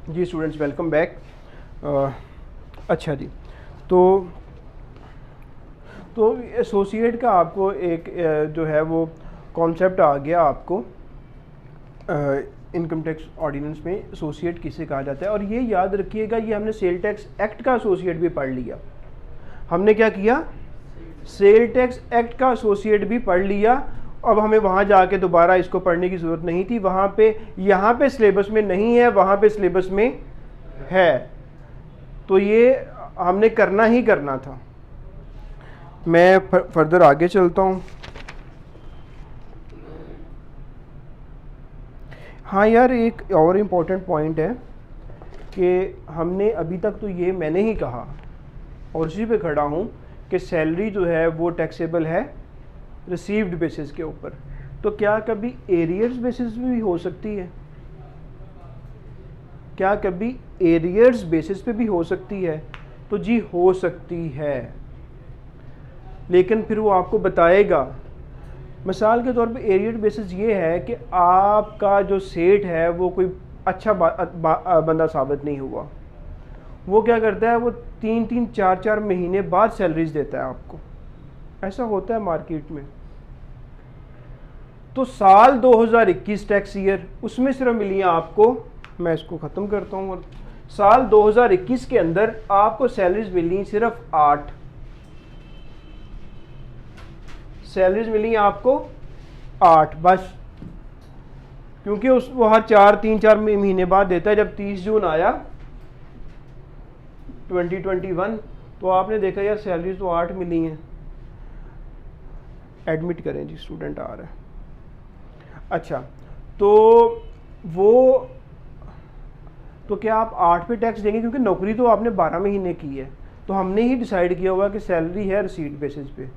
जी students, welcome back. अच्छा जी, तो associate का आपको एक जो है वो कॉन्सेप्ट आ गया आपको इनकम टैक्स ऑर्डिनेंस में एसोसिएट किसे कहा जाता है। और ये याद रखिएगा, ये हमने सेल टैक्स एक्ट का एसोसिएट भी पढ़ लिया। हमने क्या किया? सेल टैक्स एक्ट का एसोसिएट भी पढ़ लिया। अब हमें वहाँ जाके दोबारा इसको पढ़ने की ज़रूरत नहीं थी। वहाँ पे, यहाँ पे सिलेबस में नहीं है, वहाँ पे सिलेबस में है, तो ये हमने करना ही करना था। मैं फर्दर आगे चलता हूँ। हाँ यार, एक और इम्पोर्टेंट पॉइंट है कि हमने अभी तक तो ये मैंने ही कहा और उसी पे खड़ा हूँ कि सैलरी जो है वो टैक्सेबल है रिसीव्ड बेसिस के ऊपर। तो क्या कभी एरियर्स बेसिस पे भी हो सकती है? क्या कभी एरियर्स बेसिस पे भी हो सकती है? तो जी हो सकती है, लेकिन फिर वो आपको बताएगा। मिसाल के तौर पे एरियर बेसिस ये है कि आपका जो सेठ है वो कोई अच्छा बंदा साबित नहीं हुआ। वो क्या करता है, वो 3-3 4-4 महीने बाद सैलरीज देता है आपको। ऐसा होता है मार्केट में। तो साल 2021 टैक्स ईयर, उसमें सिर्फ मिली आपको, मैं इसको ख़त्म करता हूँ, और साल 2021 के अंदर आपको सैलरीज मिली सिर्फ 8 सैलरीज मिली आपको 8 बस। क्योंकि वो हर 3-4 महीने बाद देता है। जब 30 जून आया 2021 तो आपने देखा यार सैलरीज तो 8 मिली हैं। एडमिट करें जी, स्टूडेंट आ रहा है। अच्छा, तो क्या आप 8 पे टैक्स देंगे? क्योंकि नौकरी तो आपने 12 महीने की है, तो हमने ही डिसाइड किया हुआ कि सैलरी है रिसीट बेसिस पे।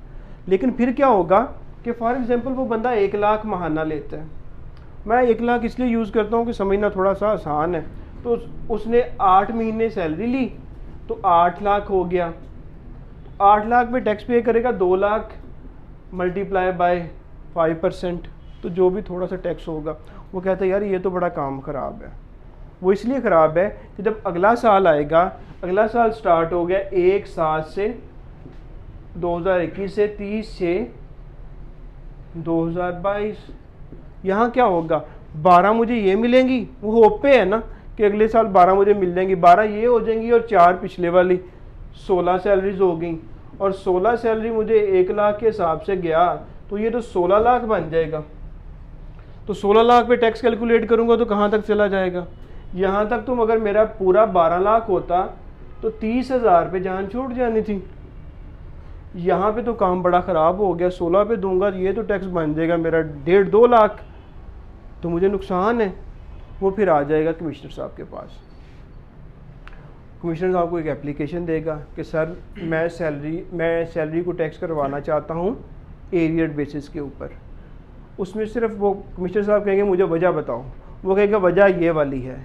लेकिन फिर क्या होगा कि फॉर एग्जांपल वो बंदा 1 लाख महाना लेता है। मैं 1 लाख इसलिए यूज़ करता हूँ कि समझना थोड़ा सा आसान है। तो उसने 8 महीने सैलरी ली तो 8 लाख हो गया। 8 लाख पे टैक्स पे करेगा 2 लाख मल्टीप्लाई बाय 5%, तो जो भी थोड़ा सा टैक्स होगा। वो कहता है यार ये तो बड़ा काम ख़राब है। वो इसलिए ख़राब है कि जब अगला साल आएगा, अगला साल स्टार्ट हो गया 1/7 से 2021 से 30 से 2022, यहाँ क्या होगा? 12 मुझे ये मिलेंगी, वो होप पे है ना कि अगले साल 12 मुझे मिल जाएंगी। 12 ये हो जाएंगी और 4 पिछले वाली 16 सैलरीज हो गई। और 16 सैलरी मुझे 1 लाख के हिसाब से गया तो ये तो 16 लाख बन जाएगा। तो 16 लाख पे टैक्स कैलकुलेट करूंगा तो कहाँ तक चला जाएगा? यहाँ तक। तुम अगर मेरा पूरा 12 लाख होता तो 30,000 पे जान छूट जानी थी। यहाँ पे तो काम बड़ा ख़राब हो गया। 16 पे दूंगा ये तो टैक्स बन जाएगा मेरा 1.5-2 लाख, तो मुझे नुकसान है। वो फिर आ जाएगा कमिश्नर साहब के पास। कमिश्नर साहब को एक एप्लीकेशन देगा कि सर मैं सैलरी को टैक्स करवाना चाहता हूँ एरियर बेसिस के ऊपर। उसमें सिर्फ वो कमिश्नर साहब कहेंगे मुझे वजह बताओ। वो कहेगा वजह ये वाली है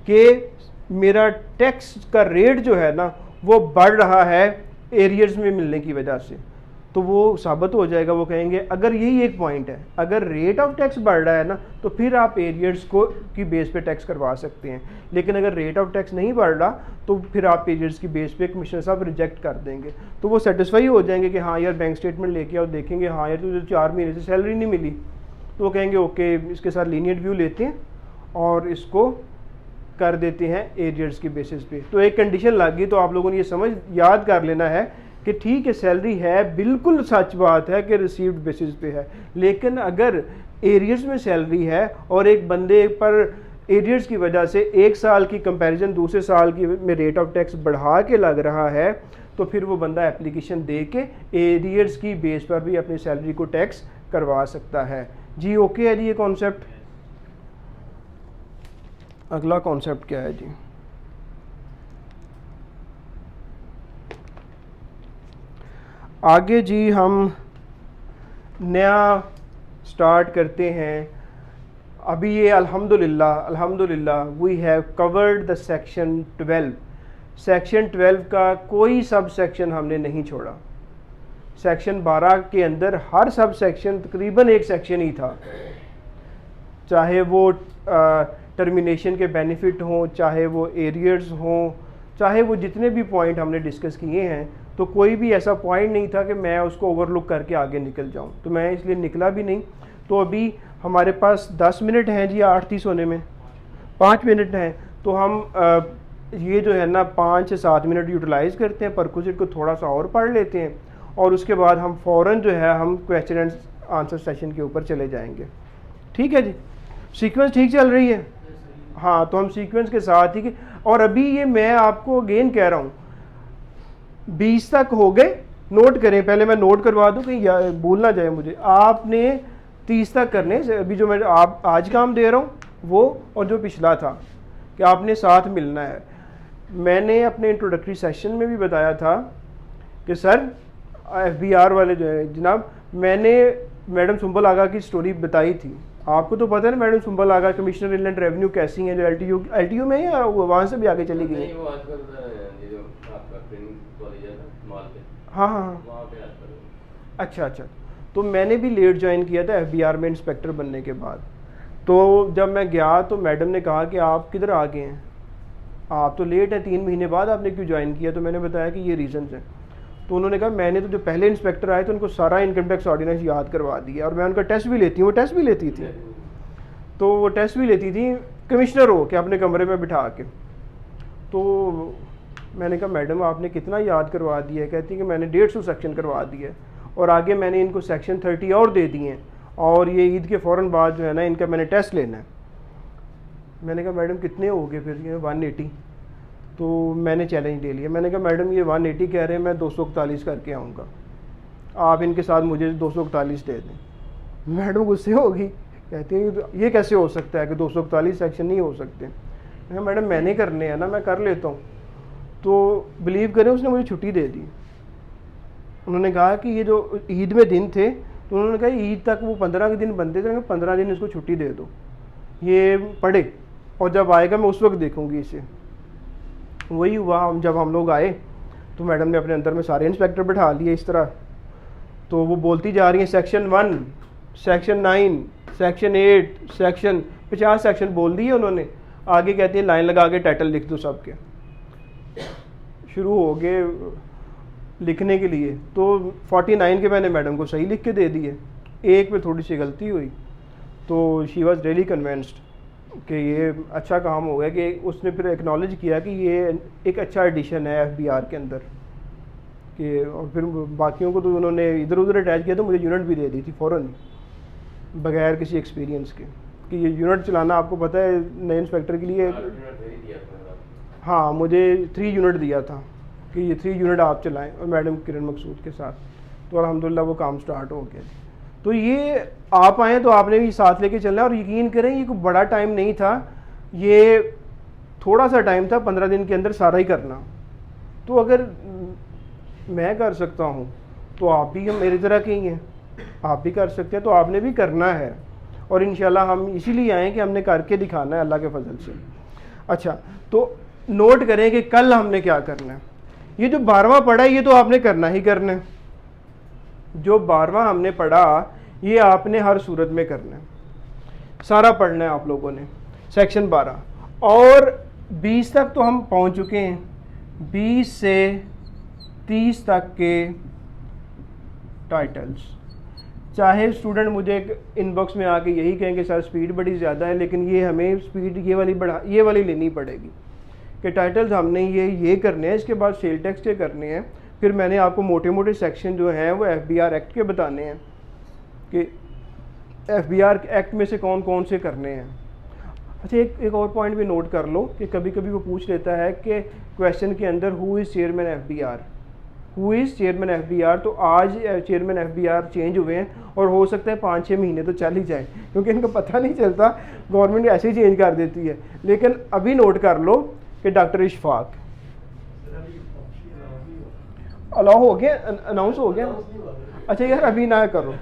कि मेरा टैक्स का रेट जो है ना वो बढ़ रहा है एरियर्स में मिलने की वजह से। तो वो साबित हो जाएगा। वो कहेंगे अगर यही एक पॉइंट है, अगर रेट ऑफ टैक्स बढ़ रहा है ना तो फिर आप एरियर्स को की बेस पे टैक्स करवा सकते हैं। लेकिन अगर रेट ऑफ टैक्स नहीं बढ़ रहा तो फिर आप एरियर्स की बेस पे कमिश्नर साहब रिजेक्ट कर देंगे। तो वो सेटिस्फाई हो जाएंगे कि हाँ यार बैंक स्टेटमेंट लेके आओ, देखेंगे हाँ यार तुझे 4 महीने से सैलरी नहीं मिली। तो वो कहेंगे ओके, इसके साथ लीनियंट व्यू लेते हैं और इसको कर देते हैं एरियर्स की बेसिस पे। तो एक कंडीशन लग गई। तो आप लोगों ने ये समझ याद कर लेना है कि ठीक है सैलरी है, बिल्कुल सच बात है कि रिसीव्ड बेसिस पे है। लेकिन अगर एरियर्स में सैलरी है और एक बंदे पर एरियर्स की वजह से 1 साल की कंपैरिजन दूसरे साल की में रेट ऑफ टैक्स बढ़ा के लग रहा है, तो फिर वो बंदा एप्लीकेशन दे के एरियर्स की बेस पर भी अपनी सैलरी को टैक्स करवा सकता है। जी ओके है जी ये कॉन्सेप्ट। अगला कॉन्सेप्ट क्या है जी? आगे जी हम नया स्टार्ट करते हैं। अभी ये अल्हम्दुलिल्लाह we have covered the section 12। Section 12 का कोई सब सेक्शन हमने नहीं छोड़ा। सेक्शन 12 के अंदर हर सब सेक्शन तकरीबन एक सेक्शन ही था, चाहे वो टर्मिनेशन के बेनिफिट हों, चाहे वो एरियर्स हों, चाहे वो जितने भी पॉइंट हमने डिस्कस किए हैं, तो कोई भी ऐसा पॉइंट नहीं था कि मैं उसको ओवरलुक करके आगे निकल जाऊं, तो मैं इसलिए निकला भी नहीं। तो अभी हमारे पास 10 मिनट हैं जी 8:30 होने में, 5 मिनट हैं, तो हम ये जो है ना 5 से 7 मिनट यूटिलाइज़ करते हैं, परक्विजिट को थोड़ा सा और पढ़ लेते हैं, और उसके बाद हम फ़ौरन जो है हम क्वेश्चन एंड आंसर सेशन के ऊपर चले जाएंगे। ठीक है जी, सीक्वेंस ठीक चल रही है? हाँ, तो हम सीक्वेंस के साथ ही और अभी ये मैं आपको अगेन कह रहा हूँ 20 तक हो गए, नोट करें, पहले मैं नोट करवा दूँ कहीं भूल ना जाए मुझे। आपने 30 तक करने, अभी जो मैं आप आज काम दे रहा हूँ वो, और जो पिछला था कि आपने साथ मिलना है। मैंने अपने इंट्रोडक्टरी सेशन में भी बताया था कि सर FBR वाले जो है जनाब, मैंने मैडम सुंबल आगा की स्टोरी बताई थी, आपको तो पता है ना मैडम सुंबल आगा कमिश्नर इनलैंड रेवेन्यू कैसी हैं, जो LTU में है या वहाँ से भी आगे चली गई है? हाँ हाँ हाँ, अच्छा अच्छा। तो मैंने भी लेट ज्वाइन किया था FBR में इंस्पेक्टर बनने के बाद। तो जब मैं गया तो मैडम ने कहा कि आप किधर आ गए हैं, आप तो लेट हैं, 3 महीने बाद आपने क्यों ज्वाइन किया? तो मैंने बताया कि ये रीज़न्स हैं। तो उन्होंने कहा मैंने तो जो पहले इंस्पेक्टर आए थे उनको सारा इनकम टैक्स ऑर्डिनेंस याद करवा दिया, और मैं उनका टेस्ट भी लेती हूँ, वो टेस्ट भी लेती थी, तो वो टेस्ट भी लेती थी कमिश्नर हो के अपने कमरे में बिठा के। तो मैंने कहा मैडम आपने कितना याद करवा दिया है? कहती कि मैंने 150 सेक्शन करवा दिए, और आगे मैंने इनको सेक्शन 30 और दे दिए हैं, और ये ईद के फ़ौरन बाद जो है ना इनका मैंने टेस्ट लेना है। मैंने कहा मैडम कितने हो गए फिर? ये 180। तो मैंने चैलेंज ले लिया, मैंने कहा मैडम ये 180 कह रहे हैं, मैं 241 करके आऊँगा, आप इनके साथ मुझे 241 दे दें। मैडम गुस्से होगी, कहती है ये कैसे हो सकता है कि 241 सेक्शन नहीं हो सकते? मैं कहा मैडम मैंने करने हैं ना, मैं कर लेता हूँ। तो बिलीव करें उसने मुझे छुट्टी दे दी। उन्होंने कहा कि ये जो ईद में दिन थे, तो उन्होंने कहा ईद तक वो 15 के दिन बनते थे, 15 दिन इसको छुट्टी दे दो, ये पढ़े, और जब आएगा मैं उस वक्त देखूंगी इसे। वही हुआ, जब हम लोग आए तो मैडम ने अपने अंदर में सारे इंस्पेक्टर बैठा लिए इस तरह, तो वो बोलती जा रही हैं section 1, section 9, section 8, section 50 section बोल दिए उन्होंने। आगे कहती है लाइन लगा के टाइटल लिख दो सबके। शुरू हो गए लिखने के लिए, तो 49 के मैंने मैडम को सही लिख के दे दिए, एक पे थोड़ी सी गलती हुई, तो शी वॉज रियली कन्विंस्ड कि ये अच्छा काम हो गया कि उसने फिर एक्नॉलेज किया कि ये एक अच्छा एडिशन है FBR के अंदर कि, और फिर बाकियों को तो उन्होंने इधर उधर अटैच किया, तो मुझे यूनिट भी दे दी थी फ़ौरन, बगैर किसी एक्सपीरियंस के, कि ये यूनिट चलाना आपको पता है नए इंस्पेक्टर के लिए। हाँ, मुझे 3 यूनिट दिया था कि ये 3 यूनिट आप चलाएं, और मैडम किरण मकसूद के साथ, तो अल्हम्दुलिल्लाह वो काम स्टार्ट हो गया। तो ये आप आए तो आपने भी साथ लेके चलना है, और यकीन करें ये कोई बड़ा टाइम नहीं था, ये थोड़ा सा टाइम था, 15 दिन के अंदर सारा ही करना। तो अगर मैं कर सकता हूँ तो आप भी मेरी तरह के ही हैं, आप भी कर सकते हैं, तो आपने भी करना है, और इंशाल्लाह हम इसीलिए आए कि हमने करके दिखाना है अल्लाह के फजल से। अच्छा, तो नोट करें कि कल हमने क्या करना है। ये जो 12वां पढ़ा है ये तो आपने करना ही करना है, जो 12वां हमने पढ़ा ये आपने हर सूरत में करना है, सारा पढ़ना है आप लोगों ने, सेक्शन 12। और 20 तक तो हम पहुंच चुके हैं, 20 से 30 तक के टाइटल्स। चाहे स्टूडेंट मुझे इनबॉक्स में आके यही कहेंगे सर स्पीड बड़ी ज़्यादा है, लेकिन ये हमें स्पीड ये वाली लेनी पड़ेगी कि टाइटल्स हमने ये करने हैं, इसके बाद सेल टैक्स के करने हैं, फिर मैंने आपको मोटे मोटे सेक्शन जो हैं वो FBR एक्ट के बताने हैं कि FBR एक्ट में से कौन कौन से करने हैं। अच्छा, एक और पॉइंट भी नोट कर लो कि कभी कभी वो पूछ लेता है कि क्वेश्चन के अंदर who is chairman FBR, who is chairman FBR। तो आज चेयरमैन FBR चेंज हुए हैं, और हो सकता है 5-6 महीने तो चल ही जाए, क्योंकि इनका पता नहीं चलता, गवर्नमेंट ऐसे ही चेंज कर देती है। लेकिन अभी नोट कर लो कि डॉक्टर इशफाक अलाउ हो गया, अनाउंस हो गया। अच्छा यार अभी ना करो।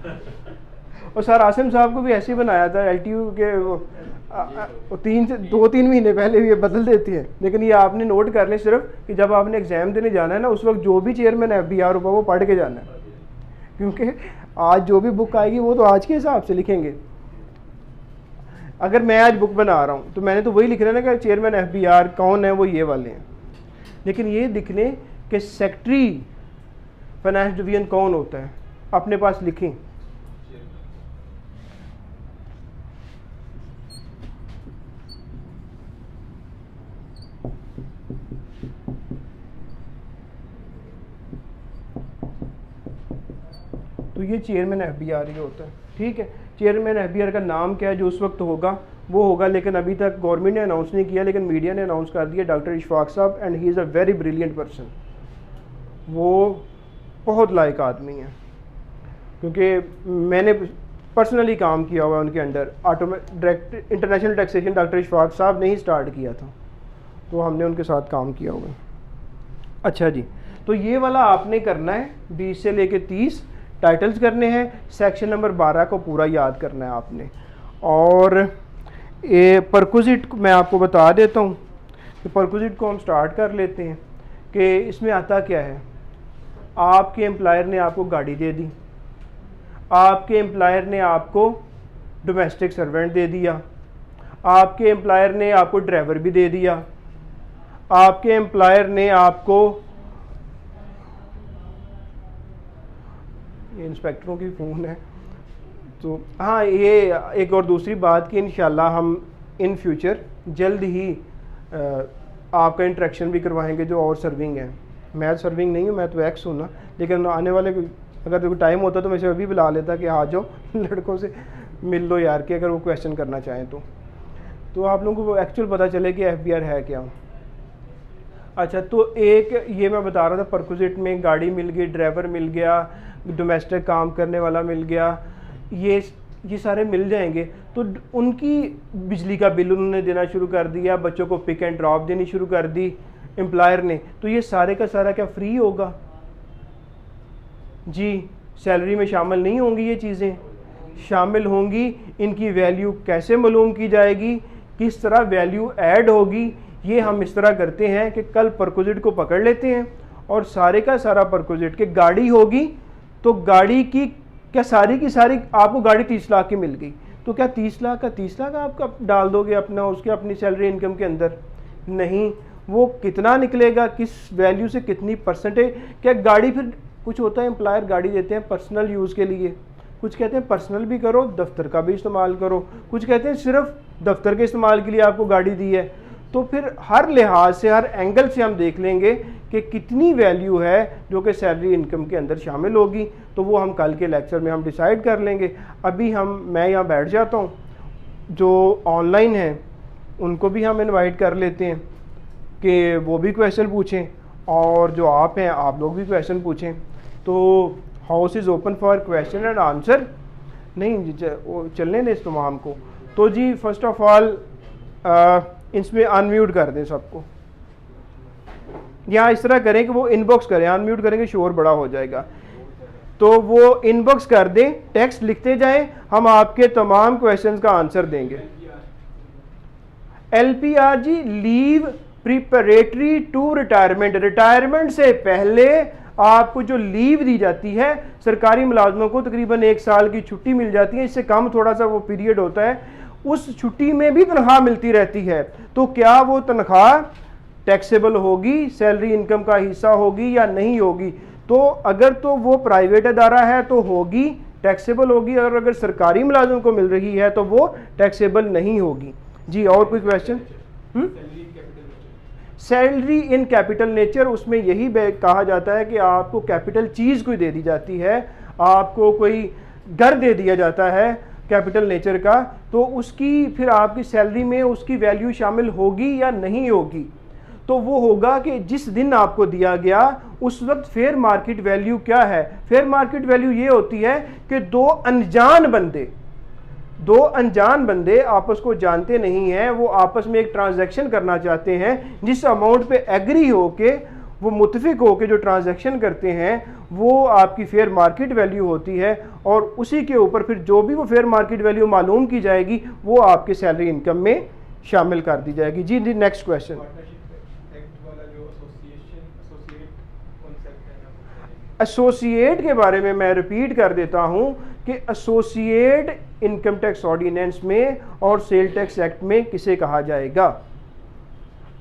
और सर आसिम साहब को भी ऐसे ही बनाया था LTU के, 2-3 महीने पहले भी ये बदल देती है। लेकिन ये आपने नोट कर लें सिर्फ कि जब आपने एग्ज़ाम देने जाना है ना, उस वक्त जो भी चेयरमैन FBR होगा वो पढ़ के जाना है, क्योंकि आज जो भी बुक आएगी वो तो आज के हिसाब से लिखेंगे। अगर मैं आज बुक बना रहा हूँ तो मैंने तो वही लिख रहा है ना कि चेयरमैन FBR कौन है, वो ये वाले हैं, लेकिन ये लिख लें कि सेक्रेटरी फाइनेंस डिवीजन कौन होता है, अपने पास लिखें। तो ये चेयरमैन FBR ही होता है, ठीक है। चेयरमैन FBR का नाम क्या है जो उस वक्त होगा वो होगा, लेकिन अभी तक गवर्नमेंट ने अनाउंस नहीं किया, लेकिन मीडिया ने अनाउंस कर दिया, डॉक्टर इशफाक साहब, and he is a very brilliant person. वो बहुत लायक आदमी है, क्योंकि मैंने पर्सनली काम किया हुआ है उनके under. Direct international taxation doctor Ishfaq साहब ने ही स्टार्ट किया था, तो हमने उनके साथ काम किया हुआ है। अच्छा जी, तो ये वाला आपने करना है, 20 से लेके 30 टाइटल्स करने हैं। सेक्शन नंबर 12 को पूरा याद करना है आपने। और ये परक्विजिट मैं आपको बता देता हूँ कि परक्विजिट को हम स्टार्ट कर लेते हैं कि इसमें आता क्या है। आपके एम्प्लॉयर ने आपको गाड़ी दे दी, आपके एम्प्लॉयर ने आपको डोमेस्टिक सर्वेंट दे दिया, आपके एम्प्लॉयर ने आपको ड्राइवर भी दे दिया, आपके एम्प्लॉयर ने आपको, इंस्पेक्टरों की फ़ोन है तो हाँ, ये एक और दूसरी बात कि इंशाल्लाह हम इन फ्यूचर जल्द ही आपका इंटरेक्शन भी करवाएंगे जो और सर्विंग है। मैं सर्विंग नहीं हूँ, मैं तो एक्स हूँ ना, लेकिन आने वाले अगर कोई टाइम होता तो मैं से अभी बुला लेता कि आ जाओ लड़कों से मिल लो यार, कि अगर वो क्वेश्चन करना चाहें तो आप लोगों को एक्चुअल पता चले कि FBR है क्या। अच्छा, तो एक ये मैं बता रहा था, परक्विजिट में गाड़ी मिल गई, ड्राइवर मिल गया, डोमेस्टिक काम करने वाला मिल गया, ये सारे मिल जाएंगे। तो उनकी बिजली का बिल उन्होंने देना शुरू कर दिया, बच्चों को पिक एंड ड्रॉप देनी शुरू कर दी एम्प्लॉयर ने, तो ये सारे का सारा क्या फ्री होगा जी? सैलरी में शामिल नहीं होंगी, ये चीज़ें शामिल होंगी। इनकी वैल्यू कैसे मालूम की जाएगी, किस तरह वैल्यू ऐड होगी, ये हम इस तरह करते हैं कि कल परक्विजिट को पकड़ लेते हैं और सारे का सारा परक्विजिट कि गाड़ी होगी तो गाड़ी की क्या सारी की सारी, आपको गाड़ी 30 लाख की मिल गई तो क्या 30 लाख का 30 लाख आप डाल दोगे अपना उसके अपनी सैलरी इनकम के अंदर? नहीं, वो कितना निकलेगा, किस वैल्यू से कितनी परसेंटेज। क्या गाड़ी फिर कुछ होता है, एम्प्लॉयर गाड़ी देते हैं पर्सनल यूज़ के लिए, कुछ कहते हैं पर्सनल भी करो दफ्तर का भी इस्तेमाल करो, कुछ कहते हैं सिर्फ दफ्तर के इस्तेमाल के लिए आपको गाड़ी दी है। तो फिर हर लिहाज से, हर एंगल से हम देख लेंगे कि कितनी वैल्यू है जो कि सैलरी इनकम के अंदर शामिल होगी, तो वो हम कल के लेक्चर में हम डिसाइड कर लेंगे। अभी मैं यहाँ बैठ जाता हूँ, जो ऑनलाइन हैं उनको भी हम इनवाइट कर लेते हैं कि वो भी क्वेश्चन पूछें, और जो आप हैं आप लोग भी क्वेश्चन पूछें। तो house is open for question and answer. नहीं चलने दें इस तमाम को। तो जी फर्स्ट ऑफ ऑल इसमें अनम्यूट कर दें सबको, यहाँ इस तरह करें कि वो इनबॉक्स करें, अनम्यूट करेंगे शोर बड़ा हो जाएगा, तो वो इनबॉक्स कर दें, टेक्स्ट लिखते जाएं, हम आपके तमाम क्वेश्चंस का आंसर देंगे। LPR जी, leave preparatory to retirement, retirement से पहले आपको जो लीव दी जाती है, सरकारी मुलाजमों को तकरीबन 1 साल की छुट्टी मिल जाती है, इससे कम थोड़ा सा वो पीरियड होता है, उस छुट्टी में भी तनख्वाह मिलती रहती है। तो क्या वो तनख्वाह टैक्सेबल होगी, सैलरी इनकम का हिस्सा होगी या नहीं होगी? तो अगर तो वो प्राइवेट अदारा है तो होगी, टैक्सेबल होगी, और अगर सरकारी मुलाजिम को मिल रही है तो वो टैक्सेबल नहीं होगी। जी और कोई question? Salary in capital nature, उसमें यही कहा जाता है कि आपको कैपिटल चीज़ कोई दे दी जाती है, आपको कोई घर दे दिया जाता है कैपिटल नेचर का, तो उसकी फिर आपकी सैलरी में उसकी वैल्यू शामिल होगी या नहीं होगी? तो वो होगा कि जिस दिन आपको दिया गया उस वक्त फेयर मार्केट वैल्यू क्या है। फेयर मार्केट वैल्यू ये होती है कि दो अनजान बंदे आपस को जानते नहीं हैं, वो आपस में एक ट्रांजैक्शन करना चाहते हैं, जिस अमाउंट पे एग्री होके वो मुत्तफिक होके जो ट्रांजैक्शन करते हैं वो आपकी फेयर मार्केट वैल्यू होती है, और उसी के ऊपर फिर जो भी वो फेयर मार्केट वैल्यू मालूम की जाएगी वो आपके सैलरी इनकम में शामिल कर दी जाएगी। जी जी नेक्स्ट क्वेश्चन। एसोसिएट के बारे में मैं रिपीट कर देता हूं कि एसोसिएट इनकम टैक्स ऑर्डिनेंस में और सेल टैक्स एक्ट में किसे कहा जाएगा।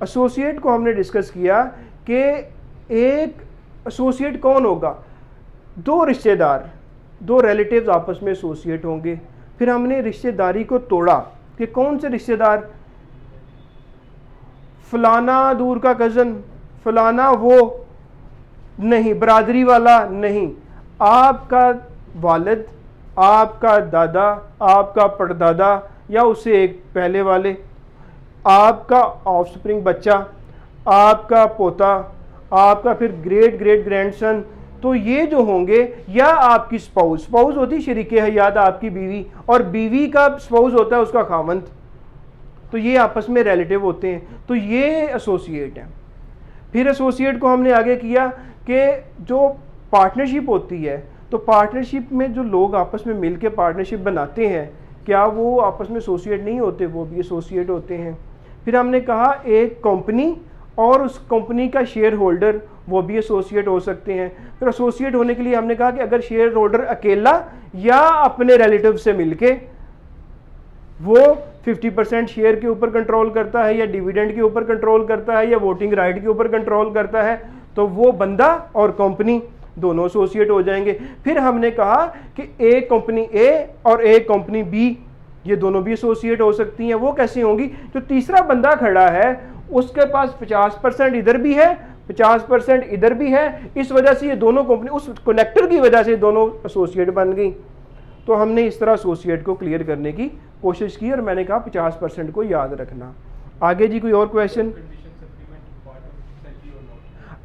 एसोसिएट को हमने डिस्कस किया कि एक एसोसिएट कौन होगा, दो रिश्तेदार, दो रिलेटिव्स आपस में एसोसिएट होंगे। फिर हमने रिश्तेदारी को तोड़ा कि कौन से रिश्तेदार, फलाना दूर का कज़न, फलाना वो नहीं, बरादरी वाला नहीं, आपका वालिद, आपका दादा, आपका परदादा या उससे एक पहले वाले, आपका ऑफस्प्रिंग बच्चा, आपका पोता, आपका फिर ग्रेट ग्रेट ग्रैंडसन, तो ये जो होंगे, या आपकी स्पाउस, स्पाउस होती शरीके हयात आपकी बीवी, और बीवी का स्पाउस होता है उसका खामंद, तो ये आपस में रिलेटिव होते हैं, तो ये एसोसिएट हैं। फिर एसोसिएट को हमने आगे किया कि जो पार्टनरशिप होती है, तो पार्टनरशिप में जो लोग आपस में मिलकर पार्टनरशिप बनाते हैं, क्या वो आपस में एसोसिएट नहीं होते, वो भी एसोसिएट होते हैं। फिर हमने कहा एक कंपनी और उस कंपनी का शेयर होल्डर, वो भी एसोसिएट हो सकते हैं। फिर एसोसिएट होने के लिए हमने कहा कि अगर शेयर होल्डर अकेला या अपने रिलेटिव से मिलके वो 50% शेयर के ऊपर कंट्रोल करता है, या डिविडेंड के ऊपर कंट्रोल करता है, या वोटिंग राइट के ऊपर कंट्रोल करता है, तो वो बंदा और कंपनी दोनों एसोसिएट हो जाएंगे। फिर हमने कहा कि एक कंपनी ए और एक कंपनी बी, ये दोनों भी एसोसिएट हो सकती हैं। वो कैसे होंगी, जो तीसरा बंदा खड़ा है उसके पास 50% इधर भी है, 50% इधर भी है, इस वजह से ये दोनों कंपनी, उस कनेक्टर की वजह से दोनों एसोसिएट बन गई। तो हमने इस तरह एसोसिएट को क्लियर करने की कोशिश की, और मैंने कहा 50% को याद रखना। आगे जी कोई और क्वेश्चन।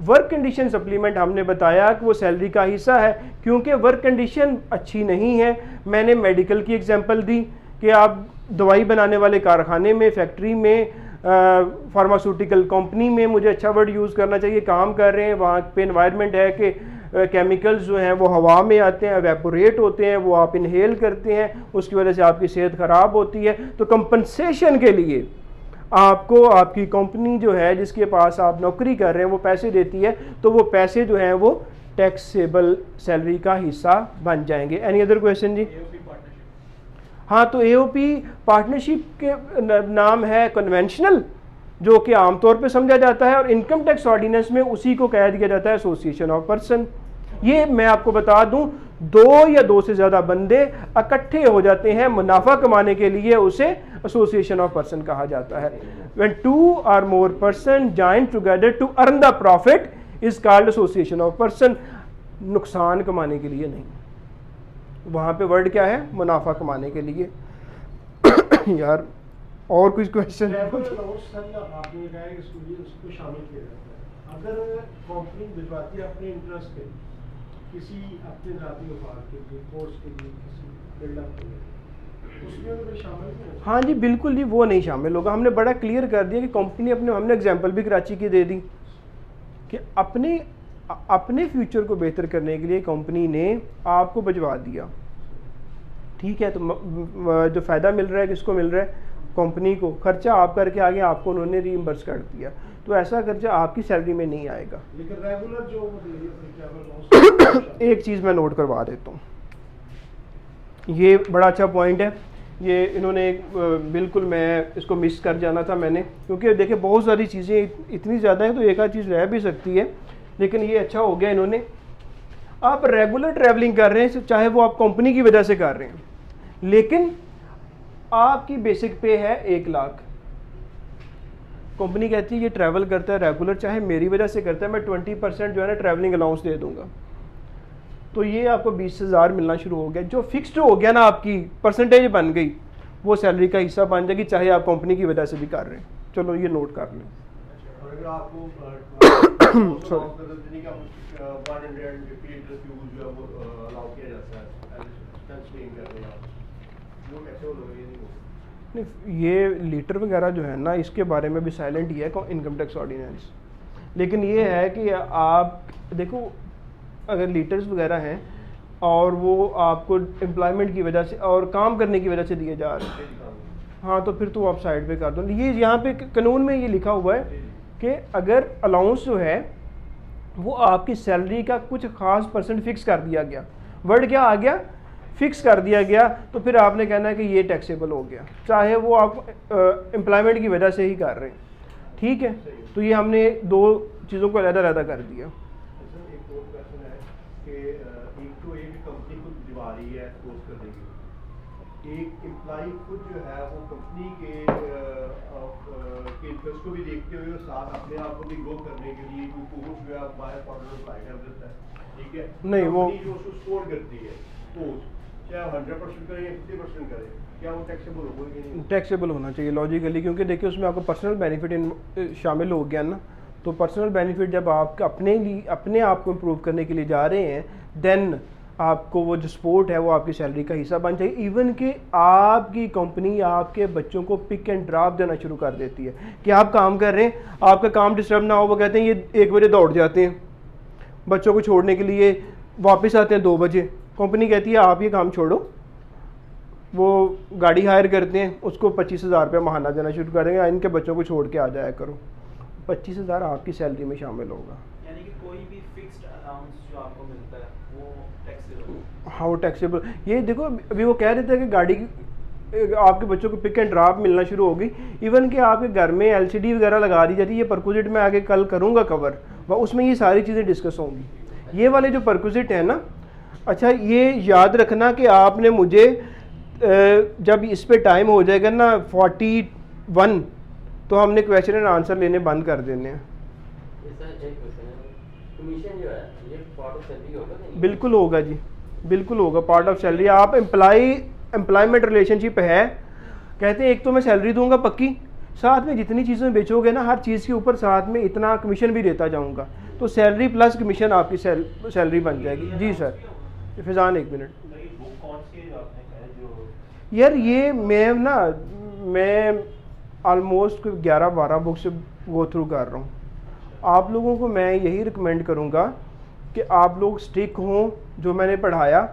वर्क कंडीशन सप्लीमेंट हमने बताया कि वो सैलरी का हिस्सा है, क्योंकि वर्क कंडीशन अच्छी नहीं है। मैंने मेडिकल की एग्जांपल दी कि आप दवाई बनाने वाले कारखाने में, फैक्ट्री में, फार्मास्यूटिकल कंपनी में, मुझे अच्छा वर्ड यूज़ करना चाहिए, काम कर रहे हैं, वहाँ पे एनवायरनमेंट है कि केमिकल्स जो हैं वो हवा में आते हैं, एवेपोरेट होते हैं, वो आप इनहेल करते हैं, उसकी वजह से आपकी सेहत ख़राब होती है। तो कंपनसेशन के लिए आपको आपकी कंपनी जो है जिसके पास आप नौकरी कर रहे हैं वो पैसे देती है, तो वो पैसे जो हैं वो टैक्सेबल सैलरी का हिस्सा बन जाएंगे। एनी अदर क्वेश्चन जी। हाँ, तो एओपी पार्टनरशिप के नाम है कन्वेंशनल, जो कि आमतौर पे समझा जाता है, और इनकम टैक्स ऑर्डिनेंस में उसी को कह दिया जाता है एसोसिएशन ऑफ पर्सन। ये मैं आपको बता दूं, दो या दो से ज़्यादा बंदे इकट्ठे हो जाते हैं मुनाफा कमाने के लिए, उसे एसोसिएशन ऑफ पर्सन कहा जाता है। When two or more person join together to earn the profit is called association of person. नुकसान कमाने के लिए नहीं, वहाँ पे वर्ड क्या है, मुनाफा कमाने के लिए। यार और कुछ क्वेश्चन? आपने कहा है उसको शामिल किया जाता है। अगर कंपनी भिजवाती है अपने इंटरेस्ट पे किसी अपने जाति व्यापार के लिए, कोर्स के लिए, किसी बिल्डअप के लिए, उसमें तो शामिल नहीं होता। हाँ जी बिल्कुल जी, वो नहीं शामिल होगा। हमने बड़ा क्लियर कर दिया कि कंपनी अपने, हमने एग्जांपल भी कराची की दे दी कि अपने फ्यूचर को बेहतर करने के लिए कंपनी ने आपको भिजवा दिया, ठीक है, तो जो फ़ायदा मिल रहा है किसको मिल रहा है, कंपनी को। खर्चा आप करके आगे आपको उन्होंने रीइंबर्स कर दिया, तो ऐसा खर्चा आपकी सैलरी में नहीं आएगा। लेकिन रेगुलर जो एक चीज़ मैं नोट करवा देता हूँ, ये बड़ा अच्छा पॉइंट है, ये इन्होंने बिल्कुल, मैं इसको मिस कर जाना था मैंने, क्योंकि देखिए बहुत सारी चीज़ें इतनी ज़्यादा हैं तो एक आध चीज़ रह भी सकती है, लेकिन ये अच्छा हो गया इन्होंने। आप रेगुलर ट्रैवलिंग कर रहे हैं, चाहे वो आप कंपनी की वजह से कर रहे हैं, लेकिन आपकी बेसिक पे है 1 लाख, कंपनी कहती है ये ट्रैवल करता है रेगुलर, चाहे मेरी वजह से करता है, मैं 20% जो है ना ट्रैवलिंग अलाउंस दे दूंगा, तो ये आपको 20,000 मिलना शुरू हो गया। जो फिक्स्ड हो गया ना, आपकी परसेंटेज बन गई, वो सैलरी का हिस्सा बन जाएगी, चाहे आप कंपनी की वजह से भी कर रहे हैं। चलो ये नोट कर लें। नहीं, ये लीटर वगैरह जो है ना, इसके बारे में भी साइलेंट ही है इनकम टैक्स ऑर्डिनेंस, लेकिन ये है कि आप देखो अगर लीटर्स वगैरह हैं और वो आपको एम्प्लॉयमेंट की वजह से और काम करने की वजह से दिए जा रहे हैं, हाँ, तो फिर तो आप साइड पे कर दो। ये यहाँ पे कानून में ये लिखा हुआ है कि अगर अलाउंस जो है वो आपकी सैलरी का कुछ खास परसेंट फिक्स कर दिया गया, वर्ड क्या आ गया, फिक्स कर दिया गया तो फिर आपने कहना है कि ये टैक्सेबल हो गया, चाहे वो आप एम्प्लॉयमेंट की वजह से ही कर रहे हैं, ठीक है। तो ये हमने दो चीज़ों को अलग-अलग कर दिया। एक और क्वेश्चन है कि एक तो एक कंपनी खुद दिवा रही है एक्सपोज करने की, एक एम्प्लॉय खुद जो है वो कंपनी के इंटरेस्ट को भी देखते हुए साथ अपने आप को भी ग्रो करने के लिए कोई कोर्स जो है बाहर फॉर्मर अप्लाई कर देता है, ठीक है। नहीं, वो जो उसको स्कोर करती है कोर्स, चाहे 100% करे या 50% करे, क्या वो टैक्सेबल होगा कि नहीं? टैक्सेबल होना चाहिए लॉजिकली, क्योंकि देखिए उसमें आपको पर्सनल बेनिफिट शामिल हो गया ना। तो पर्सनल बेनिफिट जब आप अपने आप को इम्प्रूव करने के लिए जा रहे हैं, देन आपको वो जो सपोर्ट है वो आपकी सैलरी का हिस्सा बन जाएगी। इवन कि आपकी कंपनी आपके बच्चों को पिक एंड ड्रॉप देना शुरू कर देती है कि आप काम कर रहे हैं, आपका काम डिस्टर्ब ना हो, वो कहते हैं ये 1 बजे दौड़ जाते हैं बच्चों को छोड़ने के लिए, वापस आते हैं 2 बजे, कंपनी कहती है आप ये काम छोड़ो, वो गाड़ी हायर करते हैं, उसको 25,000 रुपये महाना देना शुरू कर देंगे, इनके बच्चों को छोड़ के आ जाया करो, 25,000 आपकी सैलरी में शामिल होगा। यानी कि कोई भी फिक्स्ड अलाउंस जो आपको मिलता है वो टैक्सेबल? हाँ, वो टैक्सेबल। ये देखो अभी वो कह देते हैं कि गाड़ी आपके बच्चों को पिक एंड ड्रॉप मिलना शुरू होगी, इवन कि आपके घर में LCD वगैरह लगा दी जाती है। ये परक्विजिट में आगे कल करूँगा कवर, उसमें ये सारी चीज़ें डिस्कस होंगी। ये वाले जो परक्विजिट है ना, अच्छा ये याद रखना कि आपने मुझे जब इस पे टाइम हो जाएगा ना 41, तो हमने क्वेश्चन एंड आंसर लेने बंद कर देने हैं। कमीशन जो है ये पार्ट ऑफ सैलरी होगा नहीं? बिल्कुल होगा जी, बिल्कुल होगा, पार्ट ऑफ सैलरी। आप एम्प्लॉयमेंट रिलेशनशिप है, कहते हैं एक तो मैं सैलरी दूंगा पक्की, साथ में जितनी चीज़ें बेचोगे ना हर चीज़ के ऊपर साथ में इतना कमीशन भी देता जाऊंगा, तो सैलरी प्लस कमीशन आपकी सैलरी बन जाएगी। जी सर फिजान, 1 मिनट। यार ये मैं ऑलमोस्ट 11-12 बुक से गो थ्रू कर रहा हूँ। आप लोगों को मैं यही रिकमेंड करूँगा कि आप लोग स्टिक हों जो मैंने पढ़ाया,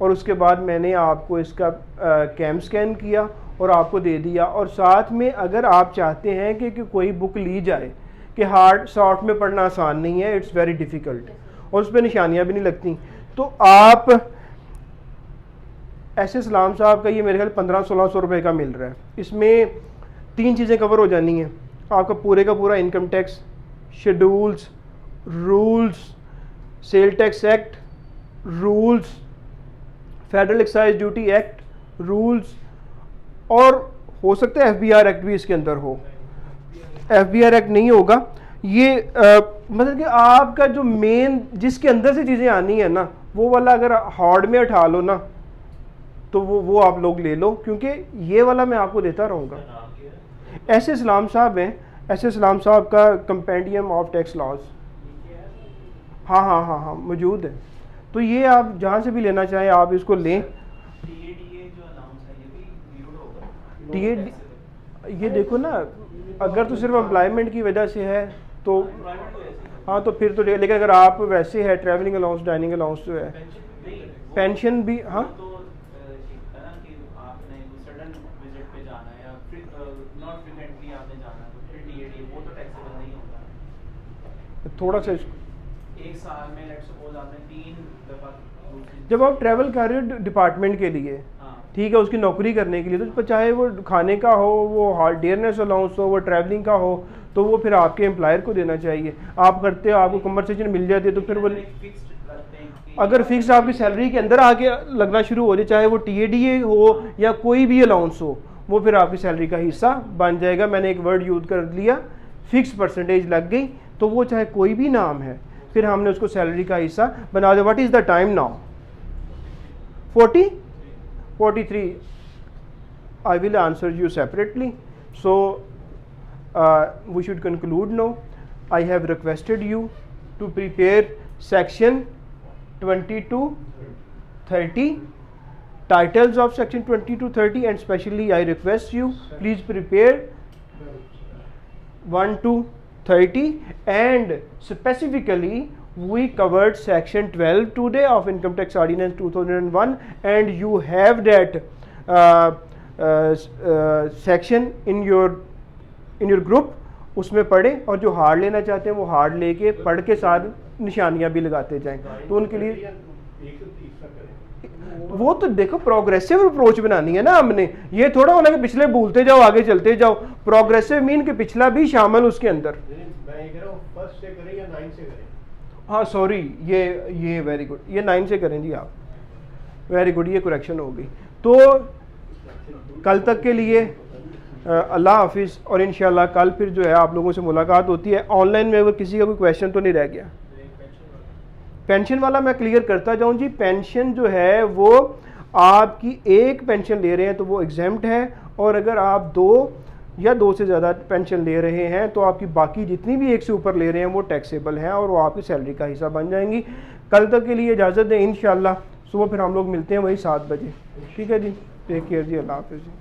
और उसके बाद मैंने आपको इसका कैम स्कैन किया और आपको दे दिया। और साथ में अगर आप चाहते हैं कि कोई बुक ली जाए कि हार्ड सॉफ्ट में पढ़ना आसान नहीं है, इट्स वेरी डिफ़िकल्ट, और उस पर निशानियाँ भी नहीं लगती, तो आप ऐसे सलाम साहब का ये मेरे ख्याल 1500-1600 रुपये का मिल रहा है। इसमें 3 चीज़ें कवर हो जानी हैं आपका, पूरे का पूरा income tax, schedules, rules, sale tax act rules, federal excise duty act rules, और हो सकता है FBR एक्ट भी इसके अंदर हो। FBR एक्ट नहीं होगा ये, मतलब कि आपका जो मेन जिसके अंदर से चीज़ें आनी है ना, वो वाला अगर हार्ड में उठा लो ना तो वो आप लोग ले लो, क्योंकि ये वाला मैं आपको देता रहूँगा। ऐसे सलाम साहब हैं, ऐसे सलाम साहब का कंपेंडियम ऑफ टैक्स लॉज, हाँ मौजूद है। तो ये आप जहाँ से भी लेना चाहें आप इसको लें। ये देखो ना, अगर तो सिर्फ एम्प्लॉयमेंट की वजह से है तो हाँ, तो फिर तो, लेकिन अगर आप वैसे है ट्रैवलिंग अलाउंस, डाइनिंग अलाउंस जो है, पेंशन भी, हाँ थोड़ा सा एक साल में लेट्स सपोज आपने 3 दफा, जब आप ट्रैवल कर रहे हो डिपार्टमेंट के लिए, ठीक है, उसकी नौकरी करने के लिए, तो चाहे वो खाने का हो, वो हार्डनेस अलाउंस हो, वो ट्रैवलिंग का हो, तो वो फिर आपके एम्प्लॉयर को देना चाहिए। आप करते हो, आपको कन्वर्सेशन मिल जाती है, तो फिर वो अगर फिक्स आपकी सैलरी के अंदर आके लगना शुरू हो जाए, चाहे वो TADA हो या कोई भी अलाउंस हो, वो फिर आपकी सैलरी का हिस्सा बन जाएगा। मैंने एक वर्ड यूज़ कर लिया, फिक्स परसेंटेज लग गई, तो वो चाहे कोई भी नाम है, फिर हमने उसको सैलरी का हिस्सा बना दिया। What is the time now? 43. I will answer you separately. So we should conclude now. I have requested you to prepare section 20-30, titles of section 20-30, and specially I request you please prepare 1-30, and specifically we covered section 12 today of Income Tax Ordinance 2001, and you have that section in your group, उसमें पढ़ें, और जो hard लेना चाहते हैं वो hard लेके पढ़ के साथ निशानियां भी लगाते जाएं, तो उनके लिए वो तो देखो प्रोग्रेसिव अप्रोच बनानी है ना हमने, ये थोड़ा होना कि पिछले भूलते जाओ आगे चलते जाओ। प्रोग्रेसिव मीन कि पिछला भी शामिल उसके अंदर। मैं ये कह रहा हूँ फर्स्ट से करें या 9 से करें? हाँ सॉरी, ये वेरी गुड, ये 9 से करें जी आप, वेरी गुड, ये करेक्शन हो गई। तो कल तक के लिए अल्लाह हाफिज़, और इंशाल्लाह कल फिर जो है आप लोगों से मुलाकात होती है। ऑनलाइन में अगर किसी का कोई क्वेश्चन तो नहीं रह गया? पेंशन वाला मैं क्लियर करता जाऊं जी। पेंशन जो है वो आपकी एक पेंशन ले रहे हैं तो वो एग्जेम्प्ट है, और अगर आप 2 या 2 से ज़्यादा पेंशन ले रहे हैं तो आपकी बाकी जितनी भी एक से ऊपर ले रहे हैं वो टैक्सेबल हैं और वो आपकी सैलरी का हिस्सा बन जाएंगी। कल तक के लिए इजाज़त दें, इंशाल्लाह सुबह फिर हम लोग मिलते हैं वही 7 बजे। ठीक है जी, टेक केयर जी, अल्लाह हाफिज़ जी।